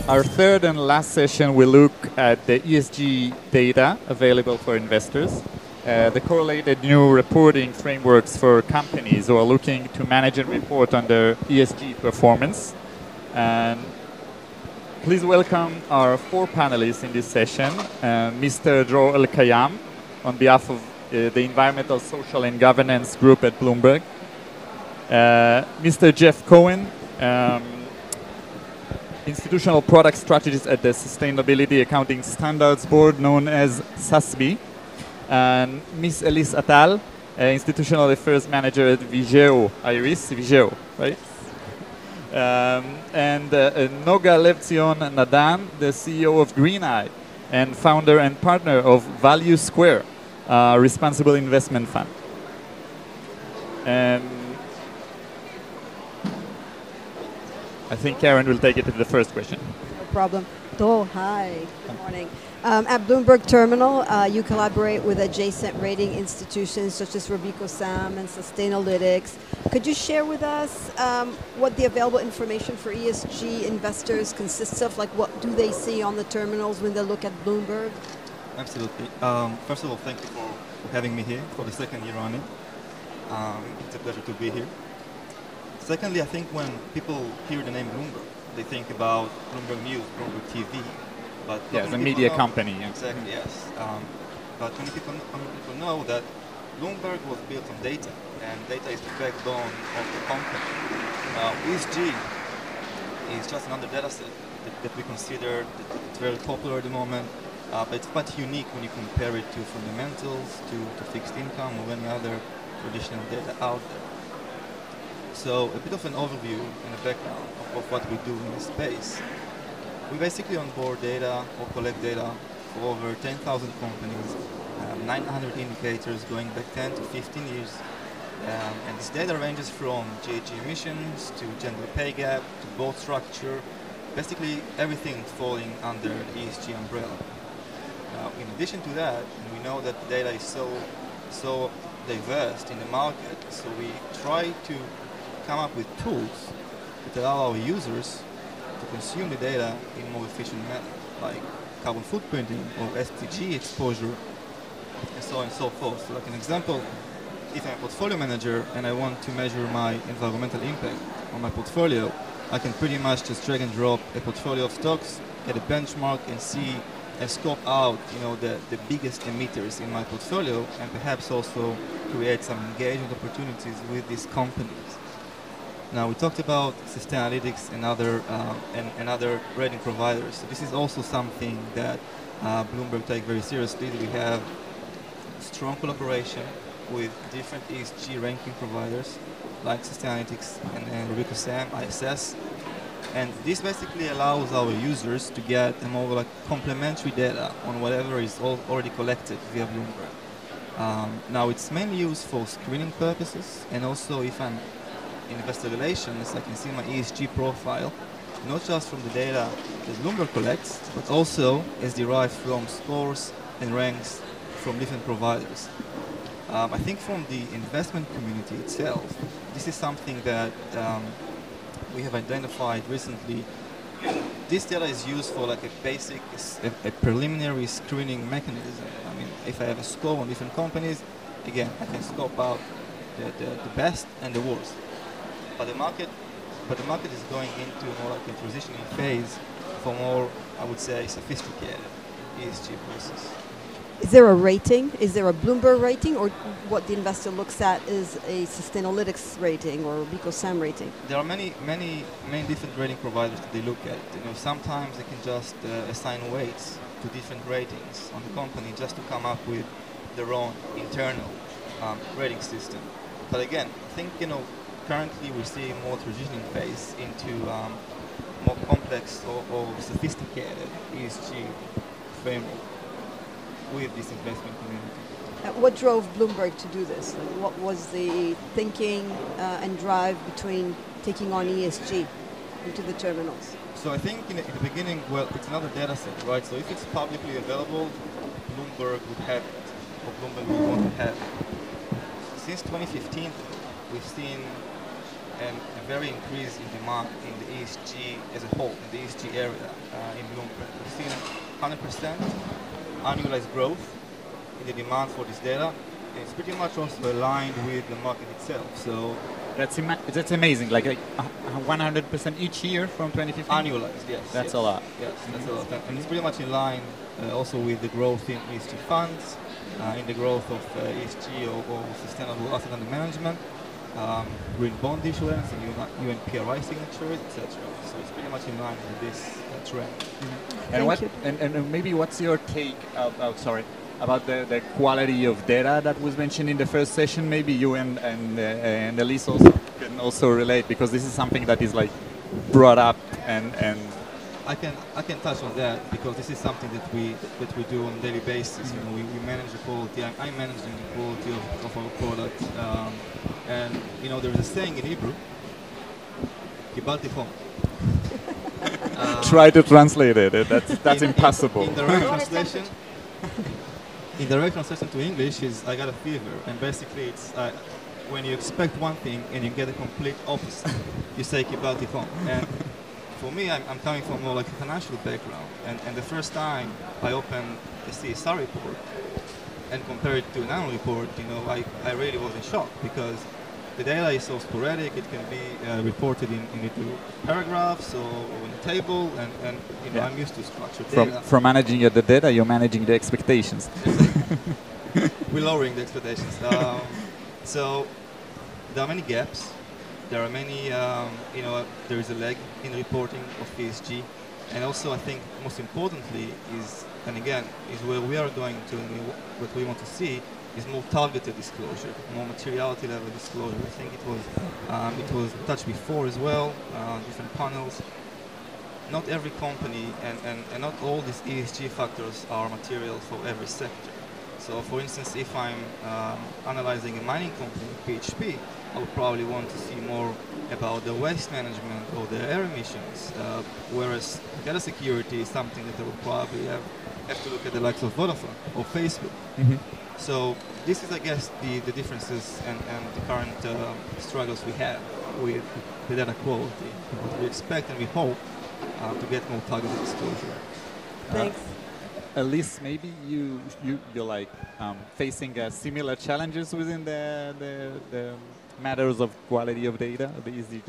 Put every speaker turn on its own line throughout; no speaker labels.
Our third and last session will look at the ESG data available for investors, the correlated new reporting frameworks for companies who are looking to manage and report on their ESG performance. And please welcome our four panelists in this session. Mr. Dror El-Kayam, on behalf of the Environmental, Social and Governance Group at Bloomberg. Mr. Jeff Cohen, Institutional Product Strategist at the Sustainability Accounting Standards Board, known as SASB. And Ms. Elise Attal, Institutional Affairs Manager at Vigeo, Eiris, Vigeo, right? And Noga Levtzion Nadan, the CEO of Green Eye and founder and partner of Value Square, Responsible Investment Fund. I think Karen will take it to the first question.
No problem. Oh, hi. Good morning. At Bloomberg Terminal, you collaborate with adjacent rating institutions such as RobecoSAM and Sustainalytics. Could you share with us what the available information for ESG investors consists of? Like, what do they see on the terminals when they look at Bloomberg?
Absolutely. First of all, thank you for having me here for the second year running. It's a pleasure to be here. Secondly, I think when people hear the name Bloomberg, they think about Bloomberg News, Bloomberg TV. But
yeah, it's a media company. Yeah.
Exactly, yes. But many people know that Bloomberg was built on data, and data is the backbone of the company. ESG is just another data set that we consider that it's very popular at the moment, but it's quite unique when you compare it to fundamentals, to fixed income, or any other traditional data out there. So a bit of an overview and a background of what we do in this space. We basically onboard data or collect data for over 10,000 companies, 900 indicators going back 10 to 15 years. And this data ranges from GHG emissions to gender pay gap to board structure, basically everything falling under the ESG umbrella. Now, in addition to that, we know that the data is so diverse in the market, so we try to come up with tools that allow our users to consume the data in a more efficient manner, like carbon footprinting or SDG exposure, and so on and so forth. So like an example, if I'm a portfolio manager and I want to measure my environmental impact on my portfolio, I can pretty much just drag and drop a portfolio of stocks, get a benchmark and see and scope out, the biggest emitters in my portfolio, and perhaps also create some engagement opportunities with these companies. Now, we talked about Sustainalytics and other rating providers. So this is also something that Bloomberg take very seriously. We have strong collaboration with different ESG ranking providers like Sustainalytics and RobecoSAM, ISS. And this basically allows our users to get a more complementary data on whatever is already collected via Bloomberg. Now, it's mainly used for screening purposes, and also if I'm in investor relations, I can see my ESG profile, not just from the data that Bloomberg collects, but also is derived from scores and ranks from different providers. I think from the investment community itself, this is something that we have identified recently. This data is used for like a basic, a preliminary screening mechanism. I mean, if I have a score on different companies, again, I can scope out the best and the worst. But the market is going into more like a transitioning phase for more, I would say, sophisticated ESG process.
Is there a rating? Is there a Bloomberg rating, or what the investor looks at is a Sustainalytics rating or a RobecoSAM rating?
There are many different rating providers that they look at. Sometimes they can just assign weights to different ratings on the company just to come up with their own internal rating system. But again, I think currently we're seeing more transitioning phase into more complex or sophisticated ESG framework with this investment community.
What drove Bloomberg to do this? What was the thinking and drive between taking on ESG into the terminals?
So I think in the beginning, well, it's another data set, right? So if it's publicly available, Bloomberg would have it, or Bloomberg would want to have it. Since 2015, we've seen a very increase in demand in the ESG as a whole, in the ESG area in Bloomberg. We've seen 100% annualized growth in the demand for this data. And it's pretty much also aligned with the market itself. So
that's amazing. Like 100% each year from 2015.
Annualized, yes.
That's a lot.
Yes, that's a lot. And it's pretty much in line also with the growth in ESG funds, in the growth of ESG or sustainable asset under management, green bond issuance, and UNPRI signatures, etc. So it's pretty much in line with this trend.
And maybe what's your take about the quality of data that was mentioned in the first session? Maybe you and Elise also can also relate, because this is something that is like brought up and
I can touch on that, because this is something that we do on a daily basis. You know, we manage the quality. I'm managing the quality of our product, and you know, there is a saying in Hebrew, "Kibalti chom."
Try to translate it. That's impossible.
In direct translation. In direct translation to English is "I got a fever," and basically it's when you expect one thing and you get a complete opposite, you say "Kibalti chom." And for me, I'm coming from more like a financial background, and the first time I opened the CSR report and compared it to an annual report, you know, I really was in shock, because the data is so sporadic. It can be reported into paragraphs or in a table, and you know, I'm used to structured data.
From managing the data, you're managing the expectations.
We're lowering the expectations. So there are many gaps. There are many, you know, there is a lag in reporting of ESG, and also I think most importantly is, and again, is where we are going to, and what we want to see is more targeted disclosure, more materiality level disclosure. I think it was touched before as well, different panels. Not every company and not all these ESG factors are material for every sector. So for instance, if I'm analyzing a mining company, PHP, I would probably want to see more about the waste management or the air emissions, whereas data security is something that I would probably have to look at the likes of Vodafone or Facebook.
Mm-hmm.
So this is, I guess, the differences and the current struggles we have with the data quality. What we expect and we hope to get more targeted disclosure.
Thanks.
Elise, maybe you're like facing similar challenges within the matters of quality of data, the ESG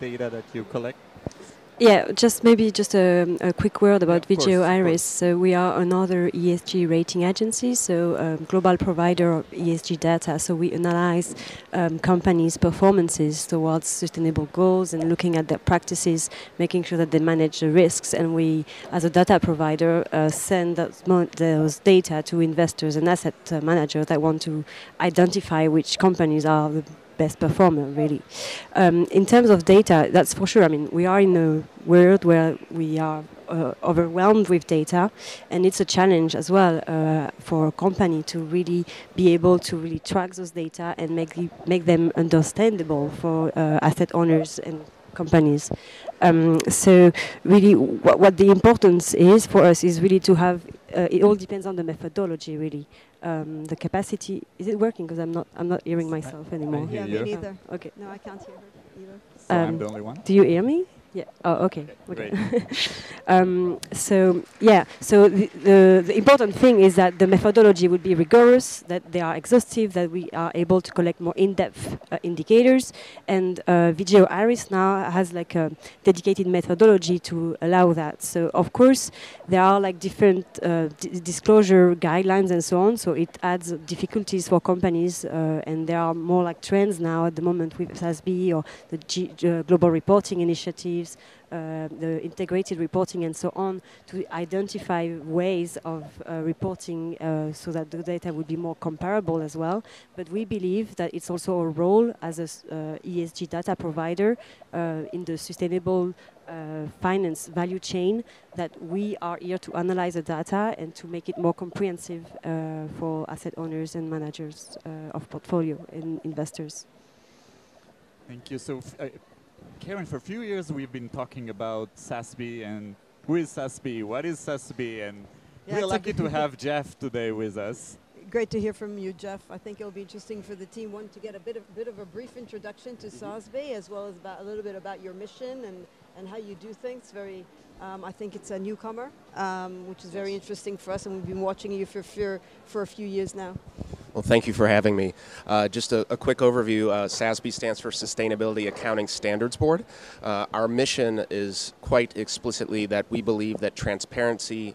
data that you collect.
Yeah, maybe a quick word about Vigeo, Eiris. So we are another ESG rating agency, so global provider of ESG data. So we analyze companies' performances towards sustainable goals and looking at their practices, making sure that they manage the risks. And we, as a data provider, send those data to investors and asset managers that want to identify which companies are the best performer, really. In terms of data, that's for sure. I mean, we are in a world where we are overwhelmed with data, and it's a challenge as well for a company to really be able to really track those data and make them understandable for asset owners and companies. So really what the importance is for us is really to have, it all depends on the methodology, really. The capacity, is it working? Because I'm not hearing myself anymore.
Yeah, me neither.
Okay.
No, I can't hear her either.
So I'm the only one?
Do you hear me? Yeah. Oh, okay.
Great.
So the important thing is that the methodology would be rigorous, that they are exhaustive, that we are able to collect more in-depth indicators, and Vigeo Eiris now has like a dedicated methodology to allow that. So of course there are like different disclosure guidelines and so on. So it adds difficulties for companies, and there are more like trends now at the moment with SASB or the Global Reporting Initiative. The integrated reporting and so on, to identify ways of reporting so that the data would be more comparable as well. But we believe that it's also a role as a ESG data provider in the sustainable finance value chain, that we are here to analyze the data and to make it more comprehensive for asset owners and managers of portfolio and investors.
Thank you. So Karen, for a few years we've been talking about SASB and who is SASB, what is SASB, and we're lucky to have Jeff today with us.
great to hear from you, Jeff. I think it'll be interesting for the team, one, to get a bit of a brief introduction to SASB, as well as a little bit about your mission and how you do things. I think it's a newcomer, which is very interesting for us, and we've been watching you for a few years now.
Well, thank you for having me. Just a quick overview. SASB stands for Sustainability Accounting Standards Board. Our mission is quite explicitly that we believe that transparency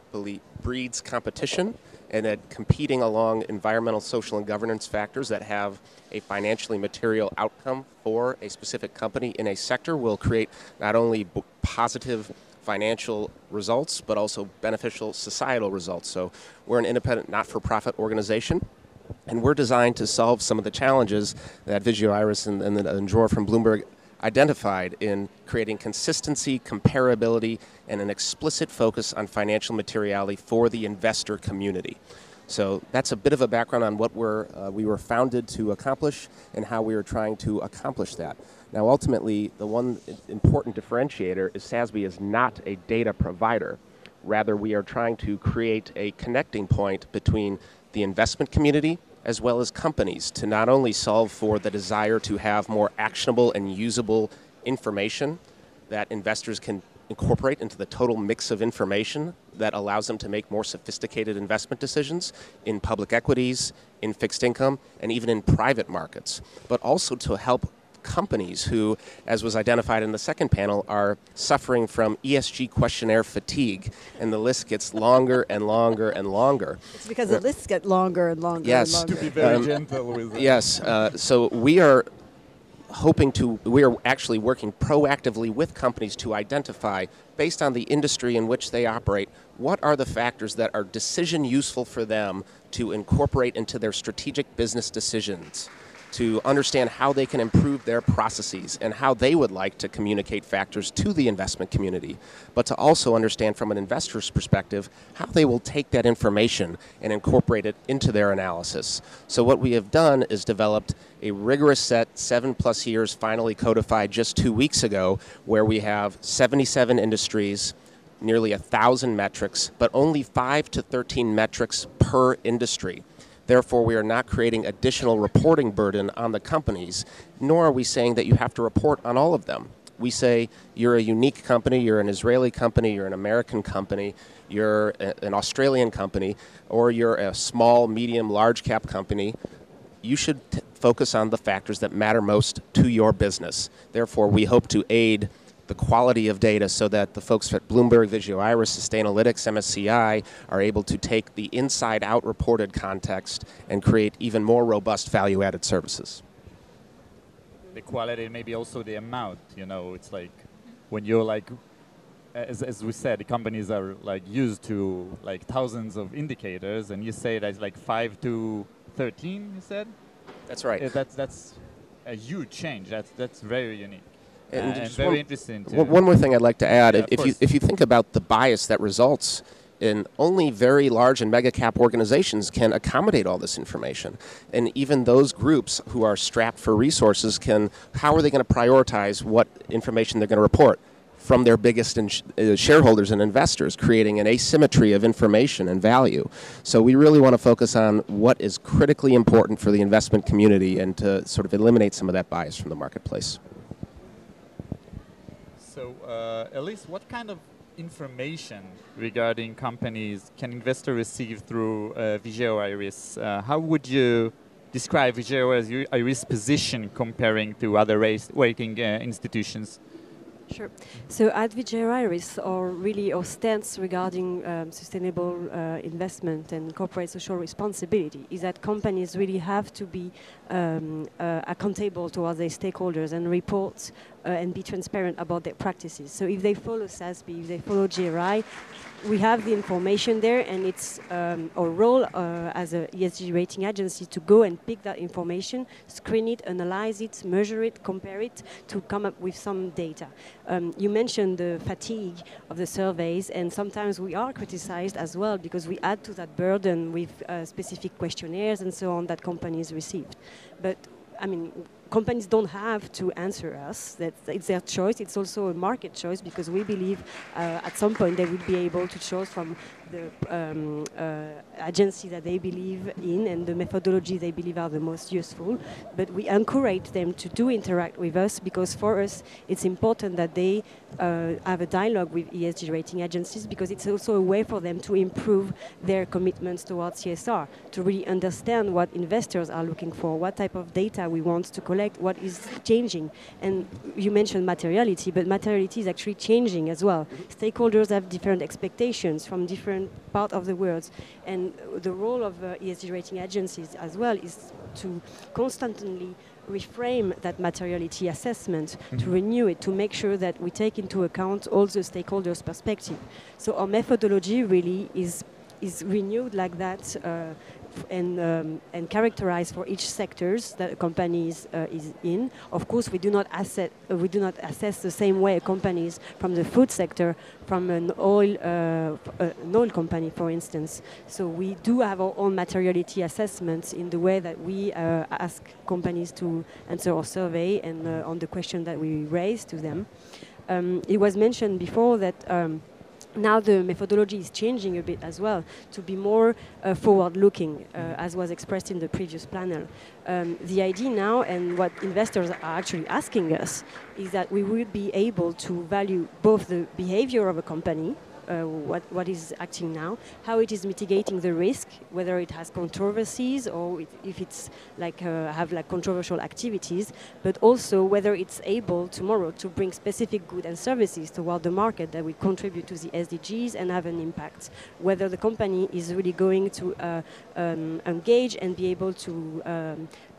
breeds competition, and that competing along environmental, social, and governance factors that have a financially material outcome for a specific company in a sector will create not only positive financial results, but also beneficial societal results. So we're an independent, not-for-profit organization, and we're designed to solve some of the challenges that Vigeo, Eiris, and Dror from Bloomberg identified in creating consistency, comparability, and an explicit focus on financial materiality for the investor community. So that's a bit of a background on what we were founded to accomplish and how we are trying to accomplish that. Now, ultimately, the one important differentiator is SASB is not a data provider. Rather, we are trying to create a connecting point between the investment community as well as companies to not only solve for the desire to have more actionable and usable information that investors can incorporate into the total mix of information that allows them to make more sophisticated investment decisions in public equities, in fixed income, and even in private markets, but also to help companies who, as was identified in the second panel, are suffering from ESG questionnaire fatigue, and the list gets longer and longer and longer.
It's because the lists get longer and longer
yes.
and longer.
To be very gentle with it.
Yes, so we are actually working proactively with companies to identify, based on the industry in which they operate, what are the factors that are decision useful for them to incorporate into their strategic business decisions, to understand how they can improve their processes and how they would like to communicate factors to the investment community, but to also understand from an investor's perspective how they will take that information and incorporate it into their analysis. So what we have done is developed a rigorous set, 7+ years, finally codified just 2 weeks ago, where we have 77 industries, nearly 1,000 metrics, but only 5 to 13 metrics per industry. Therefore, we are not creating additional reporting burden on the companies, nor are we saying that you have to report on all of them. We say you're a unique company, you're an Israeli company, you're an American company, you're an Australian company, or you're a small, medium, large cap company. You should focus on the factors that matter most to your business. Therefore, we hope to aid the quality of data so that the folks at Bloomberg, Vigeo, Eiris, Sustainalytics, MSCI are able to take the inside-out reported context and create even more robust value-added services.
The quality, maybe also the amount, it's like when you're like, as we said, the companies are like used to like thousands of indicators, and you say that's like 5 to 13, you said?
That's right.
That's a huge change. That's very unique.
And
very interesting.
One more thing I'd like to add.
Yeah,
if you think about the bias that results in, only very large and mega cap organizations can accommodate all this information. And even those groups who are strapped for resources how are they going to prioritize what information they're going to report from their biggest shareholders and investors, creating an asymmetry of information and value. So we really want to focus on what is critically important for the investment community and to sort of eliminate some of that bias from the marketplace.
So, Elise, what kind of information regarding companies can investor receive through Vigeo Eiris? How would you describe Vigeo Eiris' position comparing to other rating institutions?
Sure. So at Vigeo Eiris, our stance regarding sustainable investment and corporate social responsibility is that companies really have to be accountable towards their stakeholders and report and be transparent about their practices. So if they follow SASB, if they follow GRI, we have the information there, and it's our role as a ESG rating agency to go and pick that information, screen it, analyze it, measure it, compare it, to come up with some data. You mentioned the fatigue of the surveys, and sometimes we are criticized as well because we add to that burden with specific questionnaires and so on that companies received. But I mean, companies don't have to answer us. It's their choice. It's also a market choice because we believe at some point they will be able to choose from agency that they believe in and the methodology they believe are the most useful. But we encourage them to do interact with us, because for us it's important that they have a dialogue with ESG rating agencies, because it's also a way for them to improve their commitments towards CSR, to really understand what investors are looking for, what type of data we want to collect, what is changing. And you mentioned materiality, but materiality is actually changing as well. Stakeholders have different expectations from different parts of the world, and the role of ESG rating agencies as well is to constantly reframe that materiality assessment, to renew it, to make sure that we take into account all the stakeholders' perspective. So our methodology really is renewed like that, and characterized for each sectors that a company is in. Of course, we do not assess the same way a company is from the food sector, from an oil company, for instance. So we do have our own materiality assessments in the way that we ask companies to answer our survey and on the question that we raise to them. It was mentioned before that now the methodology is changing a bit as well to be more forward-looking, as was expressed in the previous panel. The idea now, and what investors are actually asking us, is that we will be able to value both the behavior of a company, what is acting now, how it is mitigating the risk, whether it has controversies or if it's like have like controversial activities, but also whether it's able tomorrow to bring specific goods and services toward the market that will contribute to the SDGs and have an impact. Whether the company is really going to engage and be able to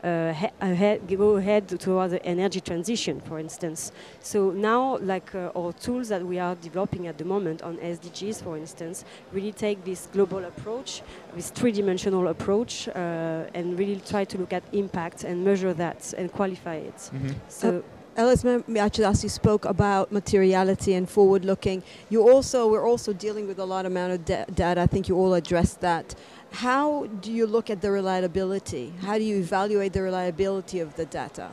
go ahead towards the energy transition, for instance. So now, like our tools that we are developing at the moment on SDGs, for instance, really take this global approach, this three-dimensional approach, and really try to look at impact and measure that and qualify it. So.
Alice, actually, as you spoke about materiality and forward-looking, we're also dealing with a lot amount of data. I think you all addressed that. How do you look at the reliability? How do you evaluate the reliability of the data?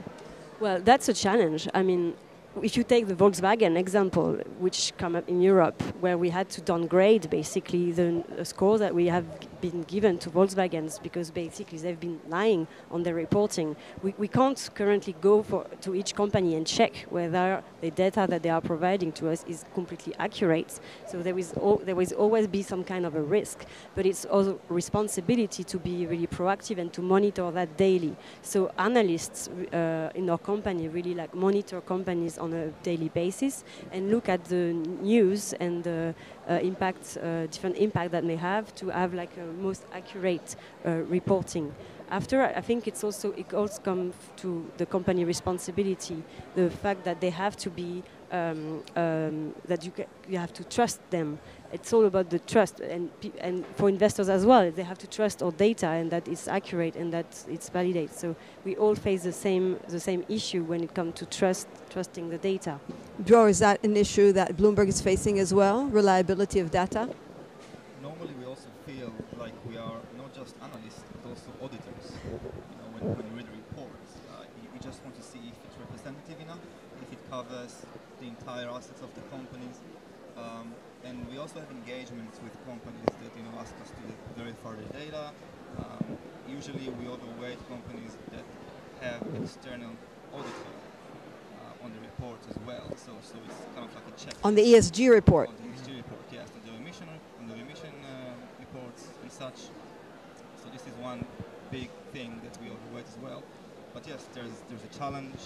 Well, that's a challenge. I mean, if you take the Volkswagen example, which come up in Europe, where we had to downgrade basically the scores that we have been given to Volkswagens because basically they've been lying on their reporting. We can't currently go to each company and check whether the data that they are providing to us is completely accurate. So there will always be some kind of a risk, but it's also responsibility to be really proactive and to monitor that daily. So analysts in our company really like monitor companies on a daily basis and look at the news and the different impact that may have to have like a most accurate reporting. After, I think it also comes to the company responsibility, the fact that they have to be that you have to trust them. It's all about the trust, and for investors as well, they have to trust our data and that it's accurate and that it's validated. So we all face the same issue when it comes to trusting the data.
Joe, is that an issue that Bloomberg is facing as well, reliability of data?
Normally we also feel like we are not just analysts, but also auditors. When you read the reports, you just want to see if it's representative enough, if it covers the entire assets of the companies. And we also have engagements with companies that ask us to verify the data. Usually we overweight companies that have external auditor on the reports as well. So it's kind of like a check.
On the ESG report.
On the ESG report, yes, on the emission reports and such. So this is one big thing that we overweight as well. But yes, there's a challenge.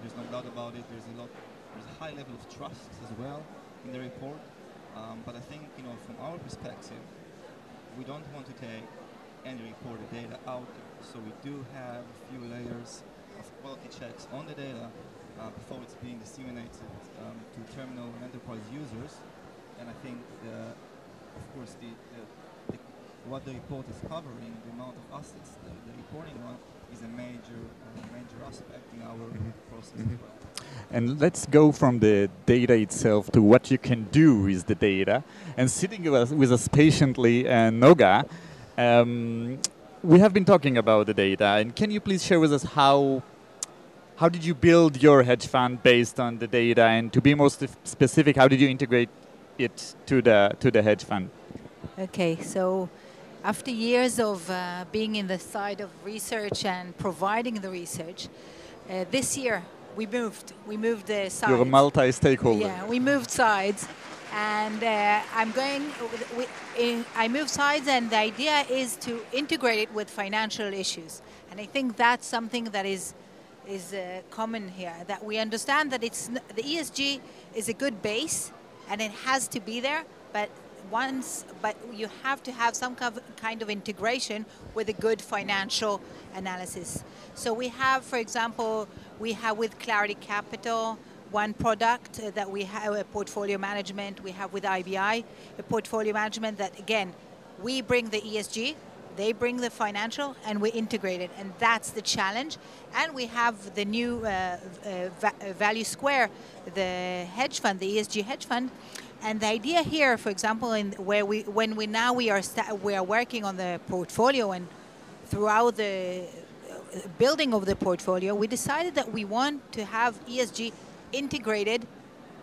There's no doubt about it. There's a high level of trust as well in the report. But I think, from our perspective, we don't want to take any reported data out there. So we do have a few layers of quality checks on the data before it's being disseminated to terminal and enterprise users. And I think, of course, what the report is covering, the amount of assets, the reporting one, is a major aspect in our process as well.
And let's go from the data itself to what you can do with the data. And sitting with us patiently, Noga, we have been talking about the data. And can you please share with us how did you build your hedge fund based on the data? And to be more specific, how did you integrate it to the hedge fund?
Okay, so after years of being in the side of research and providing the research, this year we moved. We moved the sides.
You're a multi-stakeholder.
Yeah, we moved sides, and I moved sides, and the idea is to integrate it with financial issues, and I think that's something that is common here. That we understand that the ESG is a good base, and it has to be there, but you have to have some kind of integration with a good financial analysis. So we have, for example, with Clarity Capital, one product that we have a portfolio management. We have with IBI a portfolio management that, again, we bring the ESG, they bring the financial, and we integrate it, and that's the challenge. And we have the new Value Square, the hedge fund, the ESG hedge fund. And the idea here, for example, when we are working on the portfolio and throughout the building of the portfolio, we decided that we want to have ESG integrated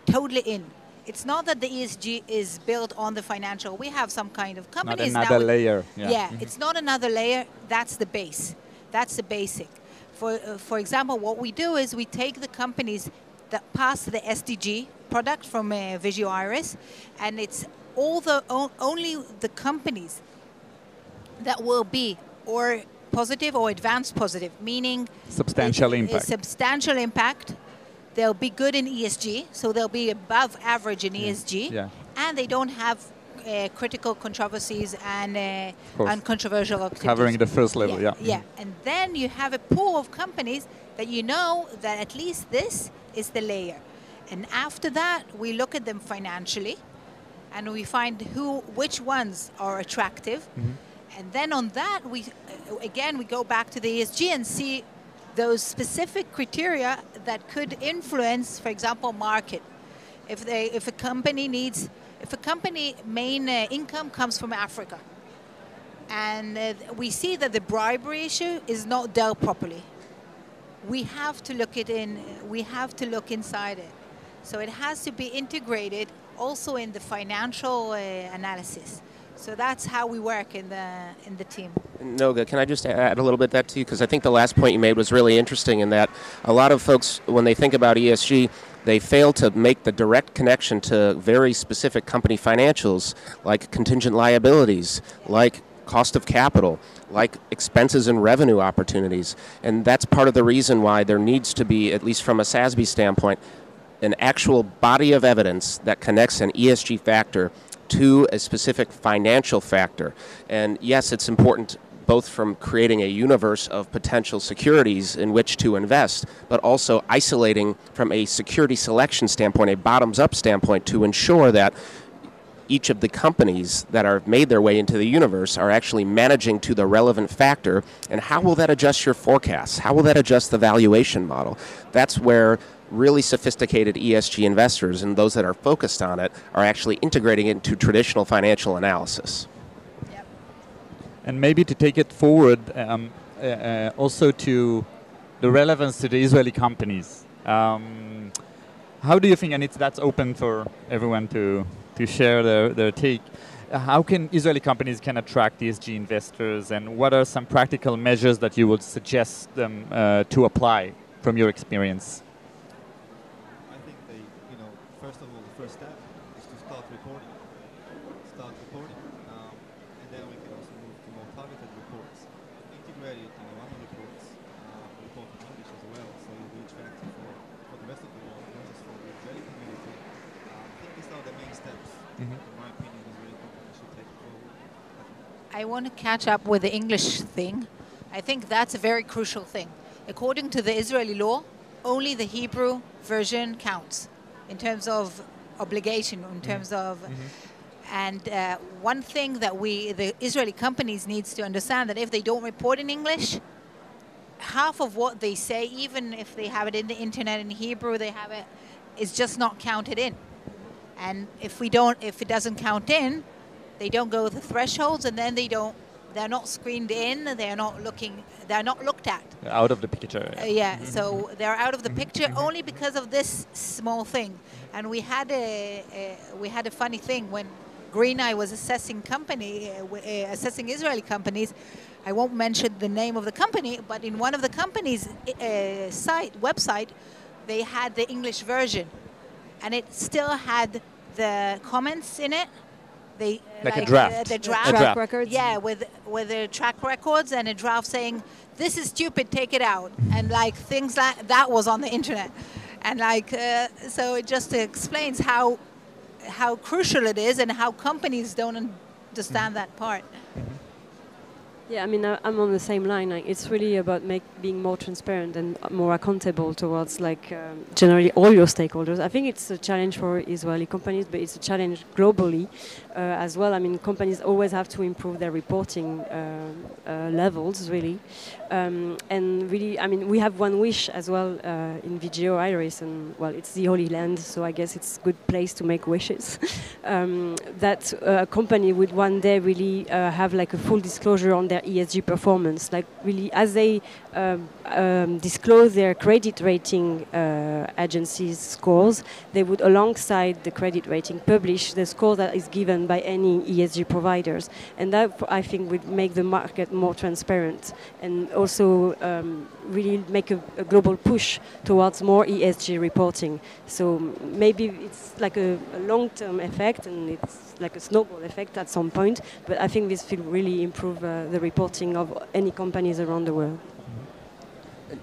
totally in. It's not that the ESG is built on the financial. We have some kind of companies now.
Not another layer.
Yeah, it's not another layer. That's the base. That's the basic. For example, what we do is we take the companies that pass the SDG product from Vigeo Eiris, and it's only the companies that will be or positive or advanced positive, meaning
substantial impact.
Substantial impact. They'll be good in ESG, so they'll be above average in ESG, and they don't have critical controversies and controversial activities.
Covering the first level,
yeah. And then you have a pool of companies that you know that at least this is the layer. And after that, we look at them financially, and we find which ones are attractive. Mm-hmm. And then on that, we go back to the ESG and see those specific criteria that could influence, for example, market. If a company main income comes from Africa, and we see that the bribery issue is not dealt properly, we have to look inside it. So it has to be integrated also in the financial analysis. So that's how we work in the team.
Noga, can I just add a little bit that to you? Because I think the last point you made was really interesting in that a lot of folks, when they think about ESG, they fail to make the direct connection to very specific company financials, like contingent liabilities, like cost of capital, like expenses and revenue opportunities. And that's part of the reason why there needs to be, at least from a SASB standpoint, an actual body of evidence that connects an ESG factor to a specific financial factor. And yes, it's important both from creating a universe of potential securities in which to invest, but also isolating from a security selection standpoint, a bottoms-up standpoint, to ensure that each of the companies that are made their way into the universe are actually managing to the relevant factor. And how will that adjust your forecasts? How will that adjust the valuation model? That's where really sophisticated ESG investors and those that are focused on it are actually integrating it into traditional financial analysis.
Yep.
And maybe to take it forward, also to the relevance to the Israeli companies. How do you think, and that's open for everyone to share their take, how can Israeli companies can attract ESG investors, and what are some practical measures that you would suggest them to apply from your experience?
First of all, the first step is to start reporting. And then we can also move to more targeted reports. Integrated annual reports, report in English as well, so you'll be attractive for the rest of the world, not just for the Israeli community. I think these are the main steps. In my opinion, Israeli companies should take forward.
I want to catch up with the English thing. I think that's a very crucial thing. According to the Israeli law, only the Hebrew version counts in terms of obligation, in terms of... And one thing that the Israeli companies needs to understand, that if they don't report in English, half of what they say, even if they have it in the internet in Hebrew, they have it, is just not counted in. And if it doesn't count in, they don't go the thresholds, and then they're not screened in, they're not looked at.
Out of the picture.
So they're out of the picture only because of this small thing. And we had a funny thing when Green Eye was assessing Israeli companies. I won't mention the name of the company, but in one of the companies' website, they had the English version, and it still had the comments in it. They
like a draft.
The draft.
Track records.
Yeah, with the track records and a draft saying, "This is stupid, take it out," and like things like that was on the internet, and like so it just explains how crucial it is and how companies don't understand that part.
Yeah, I mean, I'm on the same line. Like, it's really about being more transparent and more accountable towards, like, generally all your stakeholders. I think it's a challenge for Israeli companies, but it's a challenge globally as well. I mean, companies always have to improve their reporting levels, really. And really, I mean, we have one wish as well in Vigeo, Eiris, and, well, it's the Holy Land, so I guess it's a good place to make wishes. That a company would one day really have, like, a full disclosure on their ESG performance, like really as they disclose their credit rating agencies' scores, they would, alongside the credit rating, publish the score that is given by any ESG providers, and that I think would make the market more transparent and also really make a global push towards more ESG reporting. So maybe it's like a long-term effect, and it's like a snowball effect at some point, but I think this will really improve the reporting of any companies around the world.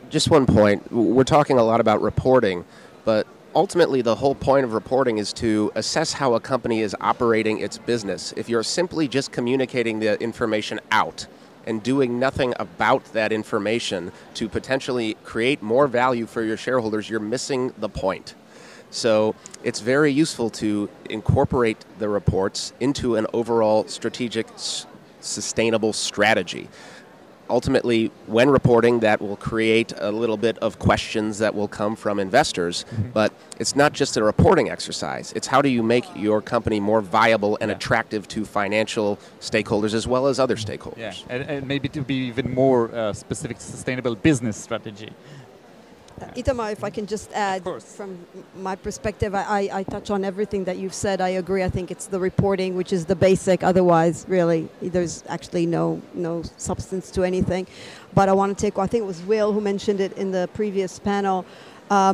Just one point. We're talking a lot about reporting, but ultimately the whole point of reporting is to assess how a company is operating its business. If you're simply just communicating the information out and doing nothing about that information to potentially create more value for your shareholders, you're missing the point. So it's very useful to incorporate the reports into an overall strategic, sustainable strategy. Ultimately, when reporting, that will create a little bit of questions that will come from investors, but it's not just a reporting exercise. It's how do you make your company more viable and attractive to financial stakeholders as well as other stakeholders.
Yeah, and maybe to be even more specific, sustainable business strategy.
Itamar, if I can just add, from my perspective, I touch on everything that you've said. I agree. I think it's the reporting, which is the basic. Otherwise, really, there's actually no substance to anything. But I want to I think it was Will who mentioned it in the previous panel,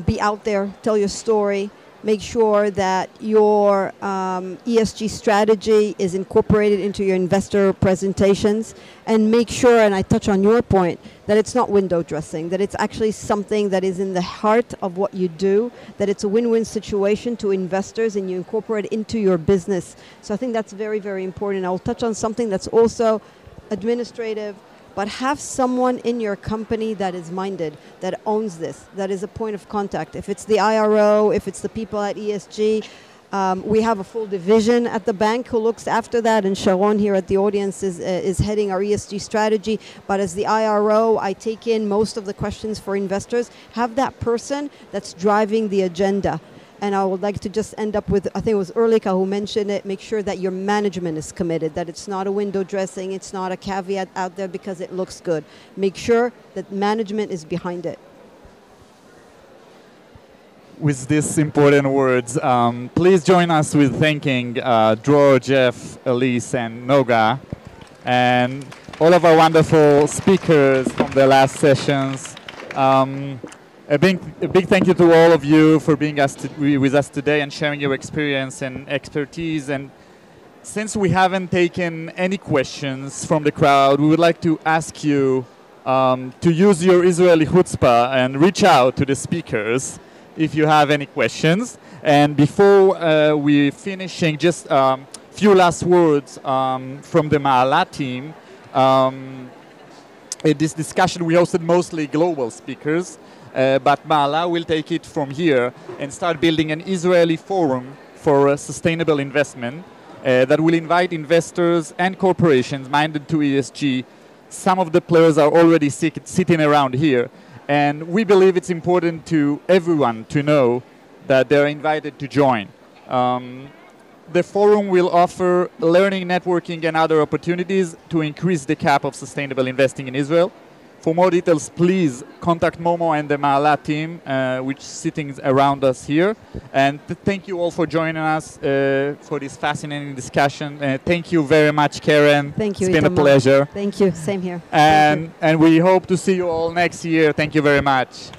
be out there, tell your story, make sure that your ESG strategy is incorporated into your investor presentations, and make sure, and I touch on your point, that it's not window dressing, that it's actually something that is in the heart of what you do, that it's a win-win situation to investors and you incorporate it into your business. So I think that's very, very important. I'll touch on something that's also administrative, but have someone in your company that is minded, that owns this, that is a point of contact. If it's the IRO, if it's the people at ESG, we have a full division at the bank who looks after that, and Sharon here at the audience is heading our ESG strategy. But as the IRO, I take in most of the questions for investors. Have that person that's driving the agenda. And I would like to just end up with, I think it was Erlika who mentioned it, make sure that your management is committed, that it's not a window dressing, it's not a caveat out there because it looks good. Make sure that management is behind it.
With these important words, please join us with thanking Dror, Jeff, Elise, and Noga, and all of our wonderful speakers from the last sessions. A big thank you to all of you for being with us today and sharing your experience and expertise. And since we haven't taken any questions from the crowd, we would like to ask you to use your Israeli chutzpah and reach out to the speakers if you have any questions. And before we finishing, just a few last words from the Maala team. In this discussion, we hosted mostly global speakers. But Maala will take it from here and start building an Israeli forum for sustainable investment that will invite investors and corporations minded to ESG. Some of the players are already sitting around here. And we believe it's important to everyone to know that they're invited to join. The forum will offer learning, networking, and other opportunities to increase the cap of sustainable investing in Israel. For more details, please contact Momo and the Maala team, which is sitting around us here. And thank you all for joining us for this fascinating discussion. Thank you very much, Karen.
Thank you.
It's been a
Itamar.
pleasure.
Thank you. Same here.
And we hope to see you all next year. Thank you very much.